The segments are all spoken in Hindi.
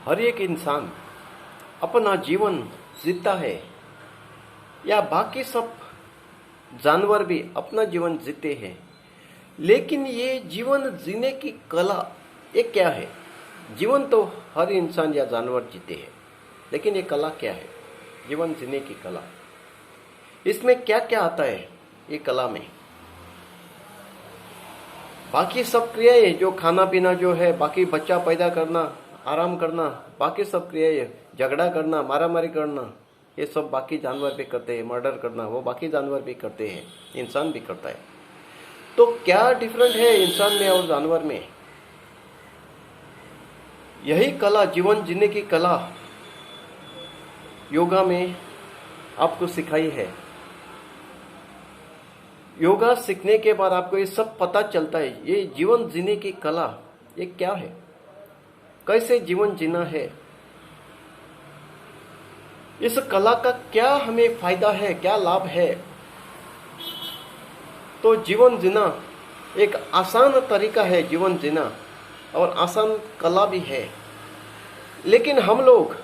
हर एक इंसान अपना जीवन जीता है या बाकी सब जानवर भी अपना जीवन जीते हैं, लेकिन ये जीवन जीने की कला ये क्या है? जीवन तो हर इंसान या जानवर जीते हैं, लेकिन ये कला क्या है? जीवन जीने की कला, इसमें क्या क्या आता है? ये कला में बाकी सब क्रियाएं, जो खाना पीना जो है, बाकी बच्चा पैदा करना, आराम करना, बाकी सब क्रियाएं, झगड़ा करना, मारामारी करना, ये सब बाकी जानवर भी करते हैं। मर्डर करना वो बाकी जानवर भी करते हैं, इंसान भी करता है। तो क्या डिफरेंट है इंसान में और जानवर में? यही कला, जीवन जीने की कला योगा में आपको सिखाई है। योगा सीखने के बाद आपको ये सब पता चलता है, ये जीवन जीने की कला ये क्या है, कैसे जीवन जीना है, इस कला का क्या हमें फायदा है, क्या लाभ है। तो जीवन जीना एक आसान तरीका है जीवन जीना, और आसान कला भी है, लेकिन हम लोग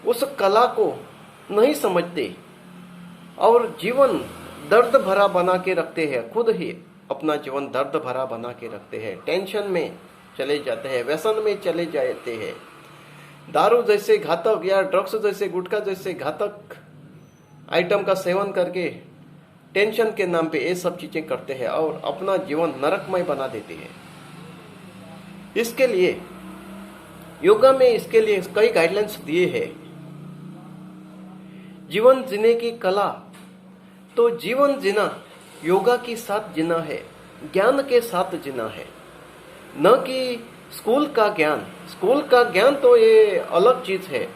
उस कला को नहीं समझते और जीवन दर्द भरा बना के रखते हैं। खुद ही अपना जीवन दर्द भरा बना के रखते हैं, टेंशन में चले जाते हैं, व्यसन में चले जाते हैं, दारू जैसे घातक या ड्रग्स जैसे, गुटखा जैसे घातक आइटम का सेवन करके टेंशन के नाम पे ये सब चीजें करते हैं और अपना जीवन नरकमय बना देते हैं। इसके लिए योगा में इसके लिए कई गाइडलाइंस दिए हैं। जीवन जीने की कला, तो जीवन जीना योगा के साथ जीना है, ज्ञान के साथ जीना है, न कि स्कूल का ज्ञान। स्कूल का ज्ञान तो ये अलग चीज है,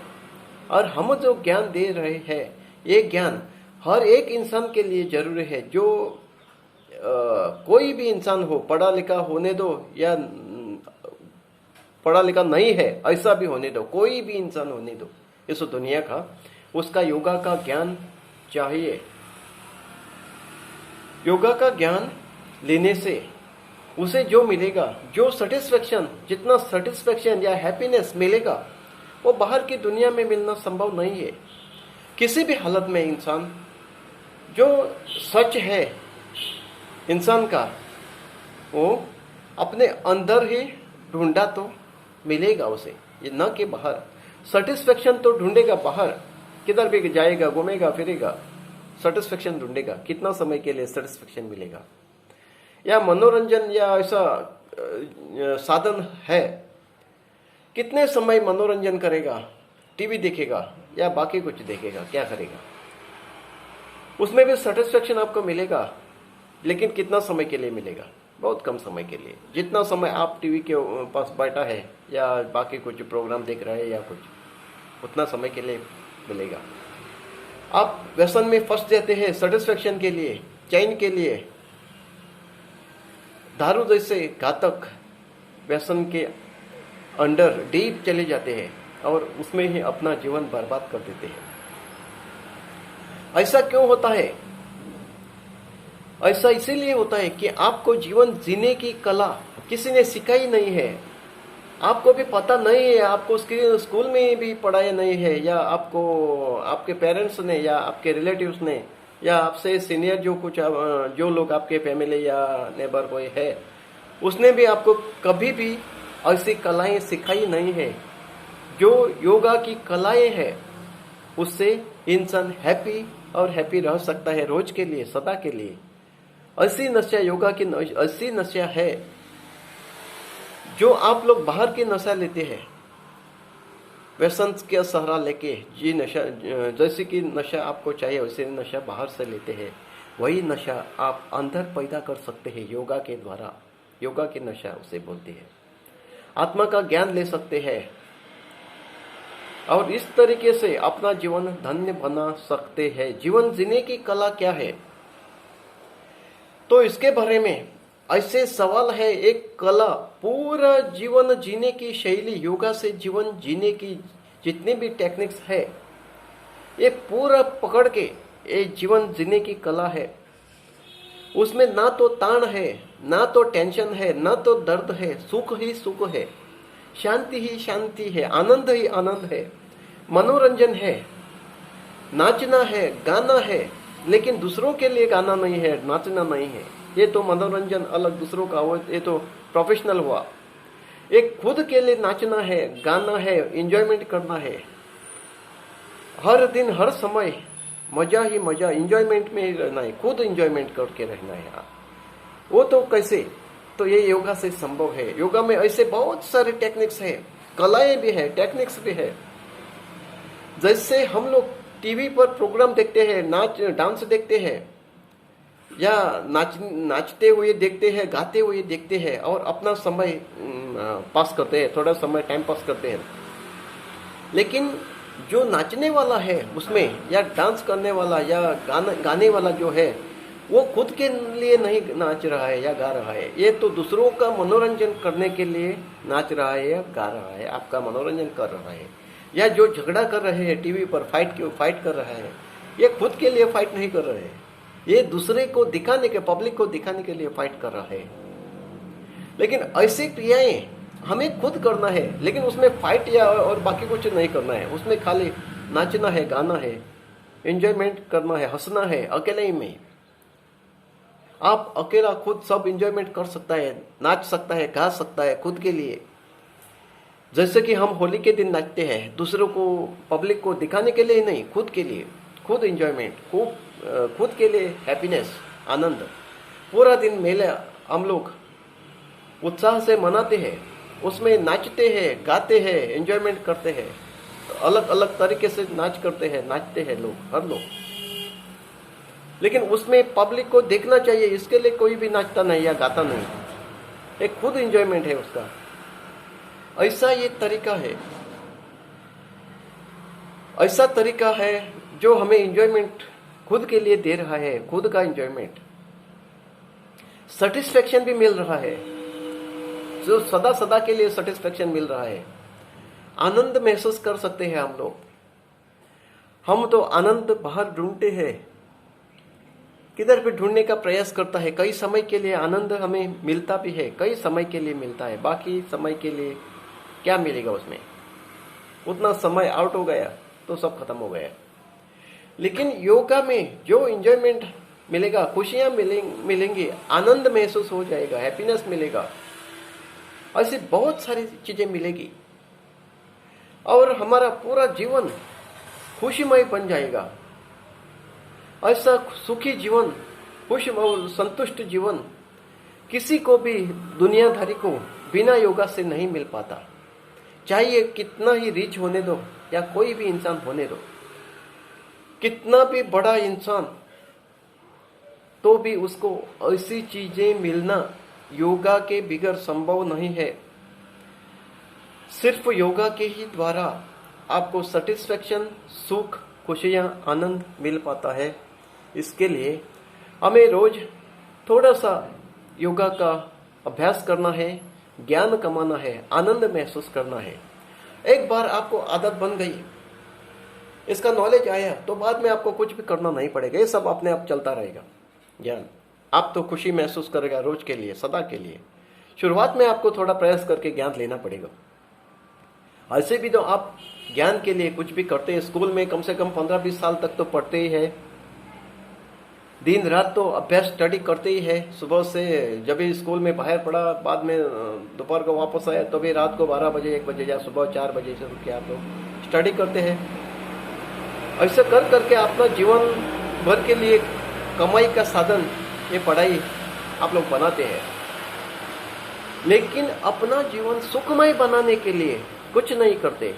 और हम जो ज्ञान दे रहे हैं ये ज्ञान हर एक इंसान के लिए जरूरी है। जो कोई भी इंसान हो, पढ़ा लिखा होने दो या पढ़ा लिखा नहीं है ऐसा भी होने दो, कोई भी इंसान होने दो इस दुनिया का, उसका योगा का ज्ञान चाहिए। योगा का ज्ञान लेने से उसे जो मिलेगा, जो सेटिस्फेक्शन, जितना सेटिस्फेक्शन या हैप्पीनेस मिलेगा वो बाहर की दुनिया में मिलना संभव नहीं है। किसी भी हालत में इंसान, जो सच है इंसान का, वो अपने अंदर ही ढूंढा तो मिलेगा उसे, ये न कि बाहर। सेटिस्फेक्शन तो ढूंढेगा बाहर, किधर भी जाएगा, घूमेगा फिरेगा, सेटिस्फेक्शन ढूंढेगा। कितना समय के लिए सेटिस्फेक्शन मिलेगा? या मनोरंजन या ऐसा साधन है, कितने समय मनोरंजन करेगा? टीवी देखेगा या बाकी कुछ देखेगा, क्या करेगा? उसमें भी सेटिस्फेक्शन आपको मिलेगा, लेकिन कितना समय के लिए मिलेगा? बहुत कम समय के लिए। जितना समय आप टीवी के पास बैठा है या बाकी कुछ प्रोग्राम देख रहे हैं या कुछ, उतना समय के लिए मिलेगा। आप व्यसन में फंस जाते हैं सेटिस्फेक्शन के लिए, चैन के लिए, दारू जैसे घातक व्यसन के अंडर डीप चले जाते हैं और उसमें ही अपना जीवन बर्बाद कर देते हैं। ऐसा क्यों होता है? ऐसा इसीलिए होता है कि आपको जीवन जीने की कला किसी ने सिखाई नहीं है, आपको भी पता नहीं है, आपको स्कूल में भी पढ़ाया नहीं है, या आपको आपके पेरेंट्स ने या आपके रिलेटिव्स ने या आपसे सीनियर जो लोग आपके फैमिली या नेबर कोई है, उसने भी आपको कभी भी ऐसी कलाएं सिखाई नहीं है। जो योगा की कलाएं हैं उससे इंसान हैप्पी और हैप्पी रह सकता है रोज के लिए, सदा के लिए। ऐसी नशा योगा की ऐसी नशा है जो आप लोग बाहर की नशा लेते हैं, व्यसन का सहारा लेके। जी नशा, जैसे कि नशा आपको चाहिए वैसे नशा बाहर से लेते हैं, वही नशा आप अंदर पैदा कर सकते हैं योगा के द्वारा। योगा की नशा उसे बोलते हैं। आत्मा का ज्ञान ले सकते हैं और इस तरीके से अपना जीवन धन्य बना सकते हैं। जीवन जीने की कला क्या है? तो इसके बारे में ऐसे सवाल है, एक कला, पूरा जीवन जीने की शैली, योगा से जीवन जीने की जितनी भी टेक्निक्स है ये पूरा पकड़ के ये जीवन जीने की कला है। उसमें ना तो ताण है, ना तो टेंशन है, ना तो दर्द है, सुख ही सुख है। शांति ही शांति है, आनंद ही आनंद है, मनोरंजन है, नाचना है, गाना है, लेकिन दूसरों के लिए गाना नहीं है, नाचना नहीं है। ये तो मनोरंजन अलग, दूसरों का वो, ये तो प्रोफेशनल हुआ। एक खुद के लिए नाचना है, गाना है, एंजॉयमेंट करना है, हर दिन हर समय मजा ही मजा, एंजॉयमेंट में ही रहना है, खुद एंजॉयमेंट करके रहना है। वो तो कैसे? तो ये योगा से संभव है। योगा में ऐसे बहुत सारे टेक्निक्स है, कलाएं भी है, टेक्निक्स भी है। जैसे हम लोग टीवी पर प्रोग्राम देखते हैं, डांस देखते हैं, या नाचते हुए देखते हैं, गाते हुए देखते हैं, और अपना समय पास करते हैं, थोड़ा समय टाइम पास करते हैं। लेकिन जो नाचने वाला है उसमें, या डांस करने वाला, या गाने वाला जो है, वो खुद के लिए नहीं नाच रहा है या गा रहा है, ये तो दूसरों का मनोरंजन करने के लिए नाच रहा है या गा रहा है, आपका मनोरंजन कर रहा है। या जो झगड़ा कर रहे हैं टीवी पर, फाइट कर रहा है, ये खुद के लिए फाइट नहीं कर रहे हैं, ये दूसरे को दिखाने के, पब्लिक को दिखाने के लिए फाइट कर रहा है। लेकिन ऐसी क्रियाएं हमें खुद करना है, लेकिन उसमें फाइट या और बाकी कुछ नहीं करना है, उसमें खाली नाचना है, गाना है, एंजॉयमेंट करना है, हंसना है, अकेले ही में। आप अकेला खुद सब एंजॉयमेंट कर सकता है, नाच सकता है, गा सकता है खुद के लिए। जैसे कि हम होली के दिन नाचते हैं, दूसरों को, पब्लिक को दिखाने के लिए नहीं, खुद के लिए, खुद एंजॉयमेंट, खुद के लिए हैप्पीनेस, आनंद। पूरा दिन मेला हम लोग उत्साह से मनाते हैं, उसमें नाचते हैं, गाते हैं, एंजॉयमेंट करते हैं, अलग अलग तरीके से नाच करते हैं, नाचते हैं लोग, हर लोग। लेकिन उसमें पब्लिक को देखना चाहिए, इसके लिए कोई भी नाचता नहीं या गाता नहीं, एक खुद एंजॉयमेंट है उसका। ऐसा ये तरीका है, ऐसा तरीका है जो हमें एंजॉयमेंट खुद के लिए दे रहा है, खुद का एंजॉयमेंट, सेटिस्फेक्शन भी मिल रहा है, जो सदा सदा के लिए सेटिस्फेक्शन मिल रहा है, आनंद महसूस कर सकते हैं हम लोग। हम तो आनंद बाहर ढूंढते हैं, किधर भी ढूंढने का प्रयास करता है। कई समय के लिए आनंद हमें मिलता भी है, कई समय के लिए मिलता है, बाकी समय के लिए क्या मिलेगा उसमें, उतना समय आउट हो गया तो सब खत्म हो गया। लेकिन योगा में जो एंजॉयमेंट मिलेगा, खुशियां मिलेंगी, आनंद महसूस हो जाएगा, हैप्पीनेस मिलेगा, ऐसी बहुत सारी चीजें मिलेगी, और हमारा पूरा जीवन खुशीमय बन जाएगा। ऐसा सुखी जीवन, खुश और संतुष्ट जीवन किसी को भी, दुनियादारी को बिना योगा से नहीं मिल पाता। चाहे कितना ही रिच होने दो, या कोई भी इंसान होने दो, कितना भी बड़ा इंसान, तो भी उसको ऐसी चीजें मिलना योगा के बिगैर संभव नहीं है। सिर्फ योगा के ही द्वारा आपको सेटिस्फेक्शन, सुख, खुशियां, आनंद मिल पाता है। इसके लिए हमें रोज थोड़ा सा योगा का अभ्यास करना है, ज्ञान कमाना है, आनंद महसूस करना है। एक बार आपको आदत बन गई, इसका नॉलेज आया, तो बाद में आपको कुछ भी करना नहीं पड़ेगा, ये सब अपने आप चलता रहेगा। ज्ञान, आप तो खुशी महसूस करेगा रोज के लिए, सदा के लिए। शुरुआत में आपको थोड़ा प्रयास करके ज्ञान लेना पड़ेगा। ऐसे भी तो आप ज्ञान के लिए कुछ भी करते हैं, स्कूल में कम से कम 15-20 साल तक तो पढ़ते ही है, दिन रात तो अभ्यास स्टडी करते ही है। सुबह से जब भी स्कूल में बाहर पढ़ा, बाद में दोपहर को वापस आया, तो भी रात को 12 बजे, 1 बजे या सुबह 4 बजे से उठ के आप लोग स्टडी करते हैं। ऐसे कर करके अपना जीवन भर के लिए कमाई का साधन ये पढ़ाई आप लोग बनाते हैं। लेकिन अपना जीवन सुखमय बनाने के लिए कुछ नहीं करते,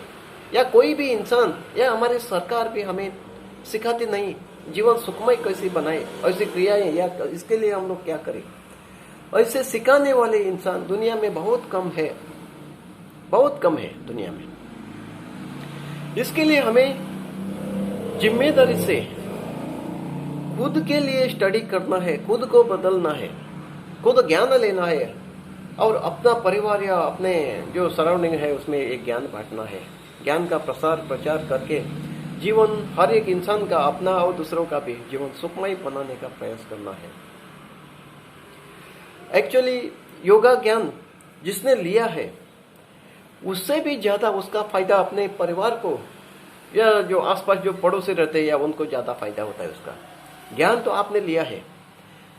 या कोई भी इंसान या हमारी सरकार भी हमें सिखाती नहीं जीवन सुखमय कैसे बनाए, ऐसी क्रियाएं, या इसके लिए हम लोग क्या करें। ऐसे सिखाने वाले इंसान दुनिया में बहुत कम है, बहुत कम है दुनिया में। इसके लिए हमें जिम्मेदारी से खुद के लिए स्टडी करना है, खुद को बदलना है, खुद ज्ञान लेना है, और अपना परिवार या अपने जो सराउंडिंग है उसमें एक ज्ञान बांटना है। ज्ञान का प्रचार करके जीवन, हर एक इंसान का, अपना और दूसरों का भी जीवन सुखमय बनाने का प्रयास करना है। एक्चुअली योगा ज्ञान जिसने लिया है उससे भी ज्यादा उसका फायदा अपने परिवार को या जो आसपास जो पड़ोसी रहते हैं या उनको ज्यादा फायदा होता है उसका। ज्ञान तो आपने लिया है,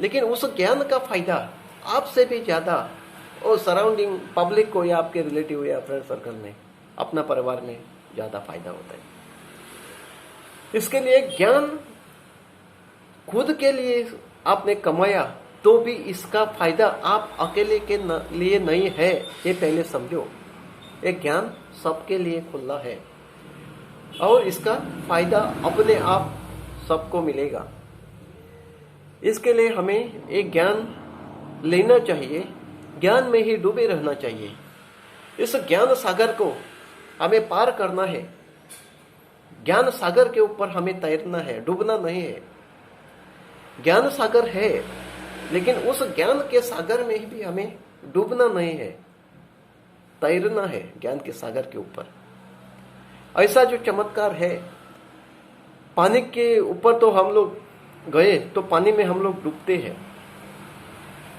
लेकिन उस ज्ञान का फायदा आपसे भी ज्यादा और सराउंडिंग पब्लिक को या आपके रिलेटिव या फ्रेंड सर्कल में, अपना परिवार में ज्यादा फायदा होता है। इसके लिए ज्ञान खुद के लिए आपने कमाया तो भी इसका फायदा आप अकेले के लिए नहीं है, ये पहले समझो। एक ज्ञान सबके लिए खुला है और इसका फायदा अपने आप सबको मिलेगा। इसके लिए हमें एक ज्ञान लेना चाहिए, ज्ञान में ही डूबे रहना चाहिए। इस ज्ञान सागर को हमें पार करना है, ज्ञान सागर के ऊपर हमें तैरना है, डूबना नहीं है। ज्ञान सागर है, लेकिन उस ज्ञान के सागर में भी हमें डूबना नहीं है, तैरना है ज्ञान के सागर के ऊपर। ऐसा जो चमत्कार है, पानी के ऊपर तो हम लोग गए तो पानी में हम लोग डूबते हैं,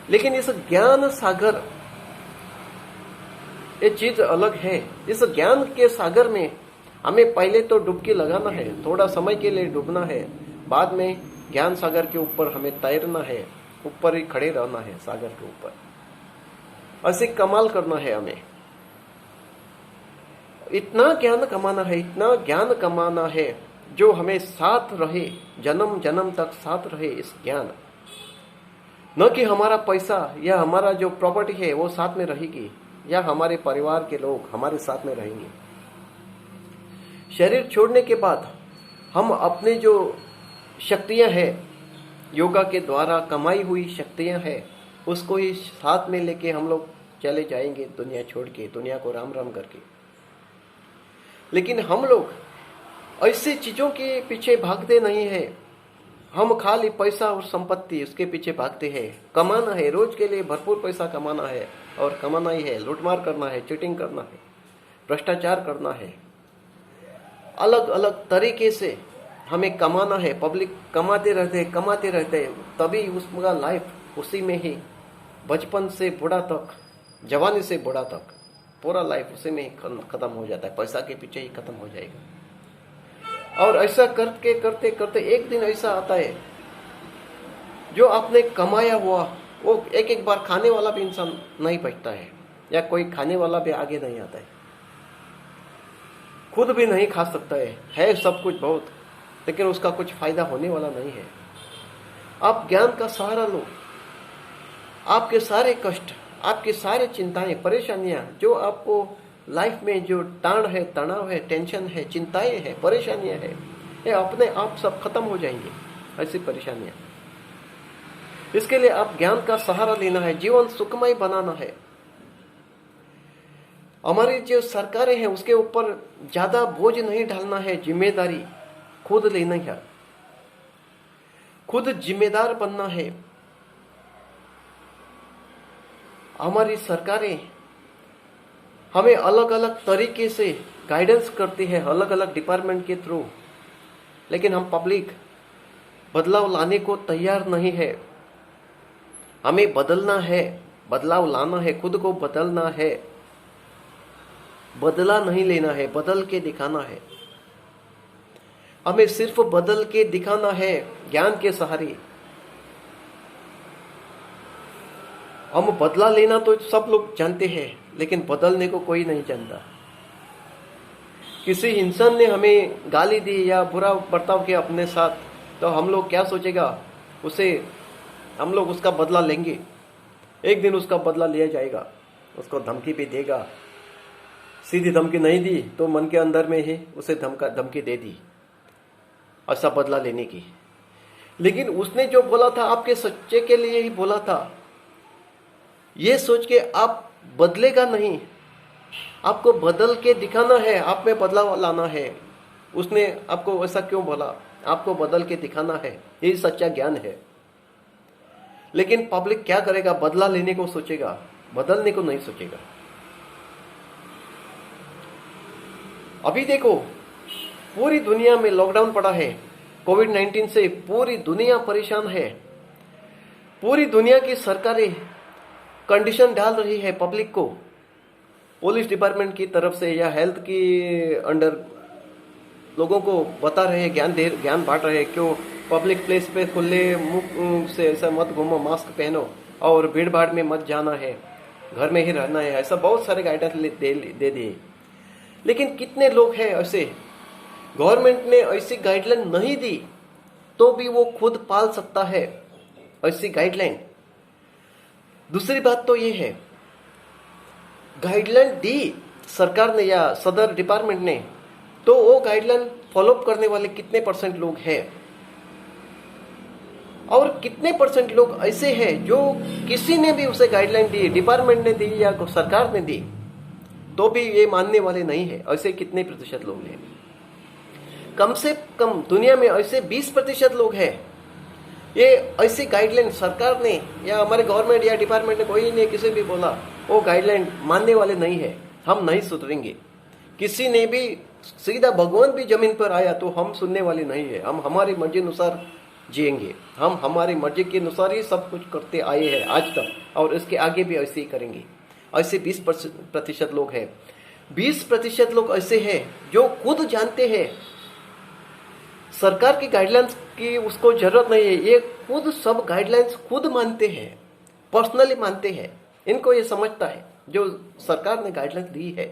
लेकिन इस ज्ञान सागर ये चीज अलग है। इस ज्ञान के सागर में हमें पहले तो डुबकी लगाना है, थोड़ा समय के लिए डूबना है, बाद में ज्ञान सागर के ऊपर हमें तैरना है, ऊपर ही खड़े रहना है सागर के ऊपर। ऐसे कमाल करना है हमें, इतना ज्ञान कमाना है, इतना ज्ञान कमाना है जो हमें साथ रहे, जन्म जन्म तक साथ रहे। इस ज्ञान, न कि हमारा पैसा या हमारा जो प्रॉपर्टी है वो साथ में रहेगी या हमारे परिवार के लोग हमारे साथ में रहेंगे। शरीर छोड़ने के बाद हम अपने जो शक्तियां हैं, योगा के द्वारा कमाई हुई शक्तियां हैं, उसको ही साथ में लेके हम लोग चले जाएंगे दुनिया छोड़ के, दुनिया को राम राम करके। लेकिन हम लोग ऐसी चीजों के पीछे भागते नहीं है, हम खाली पैसा और संपत्ति उसके पीछे भागते हैं। कमाना है, रोज के लिए भरपूर पैसा कमाना है, और कमाना ही है, लूटमार करना है, चीटिंग करना है, भ्रष्टाचार करना है, अलग अलग तरीके से हमें कमाना है। पब्लिक कमाते रहते, तभी उसका लाइफ उसी में ही, बचपन से बूढ़ा तक, जवानी से बूढ़ा तक, पूरा लाइफ उसी में ही खत्म हो जाता है, पैसा के पीछे ही खत्म हो जाएगा। और ऐसा करते करते करते एक दिन ऐसा आता है जो आपने कमाया हुआ वो एक एक बार खाने वाला भी इंसान नहीं बचता है, या कोई खाने वाला भी आगे नहीं आता है, खुद भी नहीं खा सकता है सब कुछ बहुत, लेकिन उसका कुछ फायदा होने वाला नहीं है। आप ज्ञान का सहारा लो, आपके सारे कष्ट, आपकी सारी चिंताएं, परेशानियां, जो आपको लाइफ में जो ताण है, तनाव है, टेंशन है, चिंताएं है, परेशानियां है, ये अपने आप सब खत्म हो जाएंगे, ऐसी परेशानियां। इसके लिए आप ज्ञान का सहारा लेना है, जीवन सुखमय बनाना है। हमारी जो सरकारें हैं उसके ऊपर ज्यादा बोझ नहीं डालना है, जिम्मेदारी खुद लेना है, खुद जिम्मेदार बनना है। हमारी सरकारें हमें अलग अलग तरीके से गाइडेंस करती है, अलग अलग डिपार्टमेंट के थ्रू, लेकिन हम पब्लिक बदलाव लाने को तैयार नहीं है। हमें बदलना है, बदलाव लाना है, खुद को बदलना है, बदला नहीं लेना है, बदल के दिखाना है। हमें सिर्फ बदल के दिखाना है ज्ञान के सहारे। हम बदला लेना तो सब लोग जानते हैं, लेकिन बदलने को कोई नहीं जानता। किसी इंसान ने हमें गाली दी या बुरा बर्ताव किया अपने साथ, तो हम लोग क्या सोचेगा, उसे हम लोग उसका बदला लेंगे, एक दिन उसका बदला लिया जाएगा, उसको धमकी भी देगा। सीधी धमकी नहीं दी तो मन के अंदर में ही उसे धमकी दे दी, ऐसा बदला लेने की। लेकिन उसने जो बोला था आपके सच्चे के लिए ही बोला था, ये सोच के आप बदलेगा नहीं, आपको बदल के दिखाना है, आप में बदलाव लाना है। उसने आपको ऐसा क्यों बोला, आपको बदल के दिखाना है, यही सच्चा ज्ञान है। लेकिन पब्लिक क्या करेगा, बदला लेने को सोचेगा, बदलने को नहीं सोचेगा। अभी देखो पूरी दुनिया में लॉकडाउन पड़ा है, कोविड-19 से पूरी दुनिया परेशान है। पूरी दुनिया की सरकारें कंडीशन डाल रही है पब्लिक को पुलिस डिपार्टमेंट की तरफ से या हेल्थ की अंडर लोगों को बता रहे हैं, ज्ञान बांट रहे हैं, क्यों पब्लिक प्लेस पे खुले मुंह से ऐसा मत घूमो, मास्क पहनो और भीड़ भाड़ में मत जाना है, घर में ही रहना है, ऐसा बहुत सारे गाइडेंस दे दिए। लेकिन कितने लोग हैं ऐसे, गवर्नमेंट ने ऐसी गाइडलाइन नहीं दी तो भी वो खुद पाल सकता है ऐसी गाइडलाइन। दूसरी बात तो ये है, गाइडलाइन दी सरकार ने या सदर डिपार्टमेंट ने, तो वो गाइडलाइन फॉलो करने वाले कितने परसेंट लोग हैं, और कितने परसेंट लोग ऐसे हैं जो किसी ने भी उसे गाइडलाइन दी, डिपार्टमेंट ने दी या सरकार ने दी, तो भी ये मानने वाले नहीं है। ऐसे कितने प्रतिशत लोग हैं? कम से कम दुनिया में ऐसे 20% लोग हैं, ये ऐसी गाइडलाइन सरकार ने या हमारे गवर्नमेंट या डिपार्टमेंट ने, कोई ने किसी भी बोला, वो गाइडलाइन मानने वाले नहीं है। हम नहीं सुधरेंगे। किसी ने भी, सीधा भगवान भी जमीन पर आया तो हम सुनने वाले नहीं है। हम हमारी मर्जी अनुसार जिएंगे, हम हमारी मर्जी के अनुसार ही सब कुछ करते आए हैं आज तक, और इसके आगे भी ऐसे ही करेंगे। ऐसे 20% लोग हैं। 20% लोग ऐसे हैं जो खुद जानते हैं सरकार की गाइडलाइंस की उसको जरूरत नहीं है, ये खुद सब गाइडलाइंस खुद मानते हैं, पर्सनली मानते हैं, इनको ये समझता है जो सरकार ने गाइडलाइंस दी है।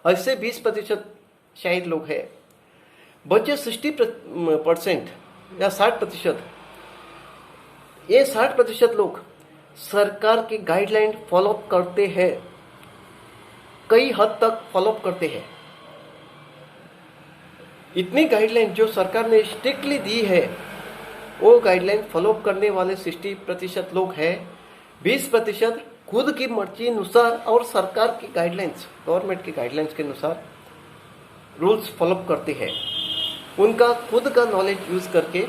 ऐसे 20% शायद लोग हैं। बचे 60% या 60%, ये 60% लोग सरकार की गाइडलाइन फॉलो करते हैं, कई हद तक फॉलो करते हैं। इतनी गाइडलाइन जो सरकार ने स्ट्रिक्टली दी है, वो गाइडलाइन फॉलो करने वाले 60% लोग हैं। 20% खुद की मर्जी अनुसार और सरकार की गाइडलाइंस, गवर्नमेंट की गाइडलाइंस के अनुसार रूल्स फॉलो करते हैं, उनका खुद का नॉलेज यूज करके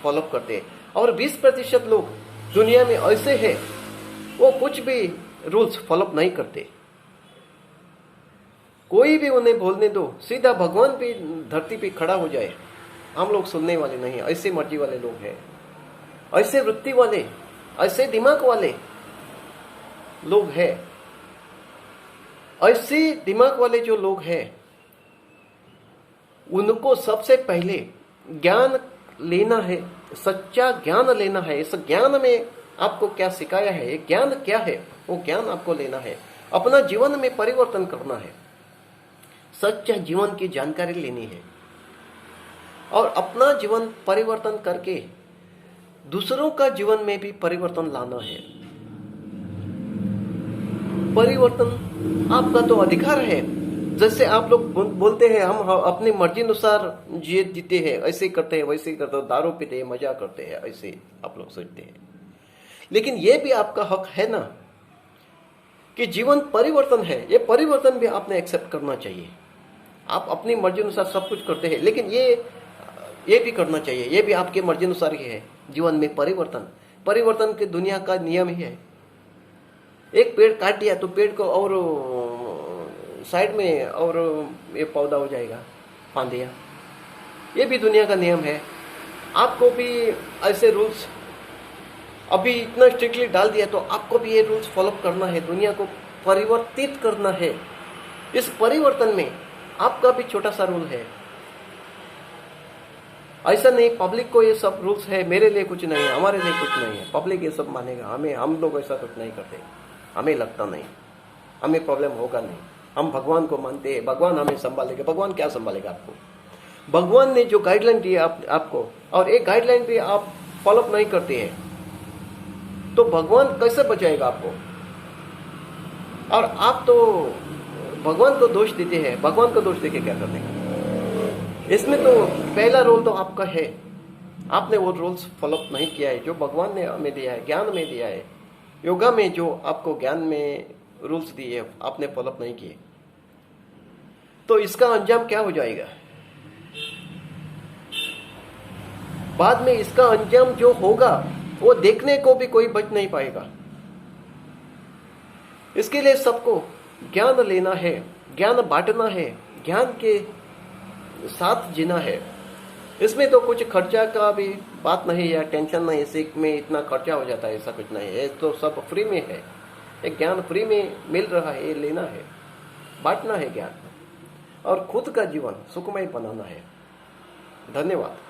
फॉलो करते हैं। और 20% लोग दुनिया में ऐसे हैं, वो कुछ भी रूल्स फॉलो नहीं करते। कोई भी उन्हें बोलने दो, सीधा भगवान भी धरती पे खड़ा हो जाए, हम लोग सुनने वाले नहीं। ऐसे मर्जी वाले लोग हैं, ऐसे वृत्ति वाले, ऐसे दिमाग वाले लोग हैं। ऐसे दिमाग वाले जो लोग हैं, उनको सबसे पहले ज्ञान लेना है, सच्चा ज्ञान लेना है। इस ज्ञान में आपको क्या सिखाया है, ये ज्ञान क्या है, वो ज्ञान आपको लेना है। अपना जीवन में परिवर्तन करना है, सच्चा जीवन की जानकारी लेनी है, और अपना जीवन परिवर्तन करके दूसरों का जीवन में भी परिवर्तन लाना है। परिवर्तन आपका तो अधिकार है। जैसे आप लोग बोलते हैं हम अपनी मर्जी अनुसार जीते हैं, ऐसे करते हैं, वैसे करते हैं, दारू पीते हैं, मजा करते हैं, ऐसे आप लोग सोचते हैं। लेकिन ये भी आपका हक है ना कि जीवन परिवर्तन है, ये परिवर्तन भी आपने एक्सेप्ट करना चाहिए। आप अपनी मर्जी अनुसार सब कुछ करते हैं, लेकिन ये भी करना चाहिए, ये भी आपके मर्जी अनुसार ही है। जीवन में परिवर्तन के दुनिया का नियम ही है। एक पेड़ काट दिया तो पेड़ को और साइड में और ये पौधा हो जाएगा, फांदिया। ये भी दुनिया का नियम है। आपको भी ऐसे रूल्स अभी इतना स्ट्रिक्टली डाल दिया, तो आपको भी ये रूल्स फॉलो करना है, दुनिया को परिवर्तित करना है। इस परिवर्तन में आपका भी छोटा सा रोल है। ऐसा नहीं पब्लिक को ये सब रूल्स है, मेरे लिए कुछ नहीं है, हमारे लिए कुछ नहीं है, पब्लिक ये सब मानेगा, हम लोग ऐसा कुछ नहीं करते, हमें लगता नहीं, हमें प्रॉब्लम होगा नहीं, हम भगवान को मानते हैं, भगवान हमें संभालेगा। भगवान क्या संभालेगा आपको? भगवान ने जो गाइडलाइन दी आपको, और एक गाइडलाइन भी आप फॉलो नहीं करते हैं, तो भगवान कैसे बचाएगा आपको? और आप तो भगवान को दोष देते हैं, भगवान को दोष देके क्या करते हैं? इसमें तो पहला रोल तो आपका है, आपने वो रूल्स फॉलो नहीं किया है जो भगवान ने हमें दिया है, ज्ञान में दिया है। योगा में जो आपको ज्ञान में रूल्स दिए आपने फॉलो नहीं किए, तो इसका अंजाम क्या हो जाएगा? बाद में इसका अंजाम जो होगा वो देखने को भी कोई बच नहीं पाएगा। इसके लिए सबको ज्ञान लेना है, ज्ञान बांटना है, ज्ञान के साथ जीना है। इसमें तो कुछ खर्चा का भी बात नहीं या टेंशन नहीं, सीख में इतना खर्चा हो जाता है, ऐसा कुछ नहीं है। तो सब फ्री में है, एक ज्ञान फ्री में मिल रहा है, ये लेना है। बांटना है ज्ञान और खुद का जीवन सुखमय बनाना है। धन्यवाद।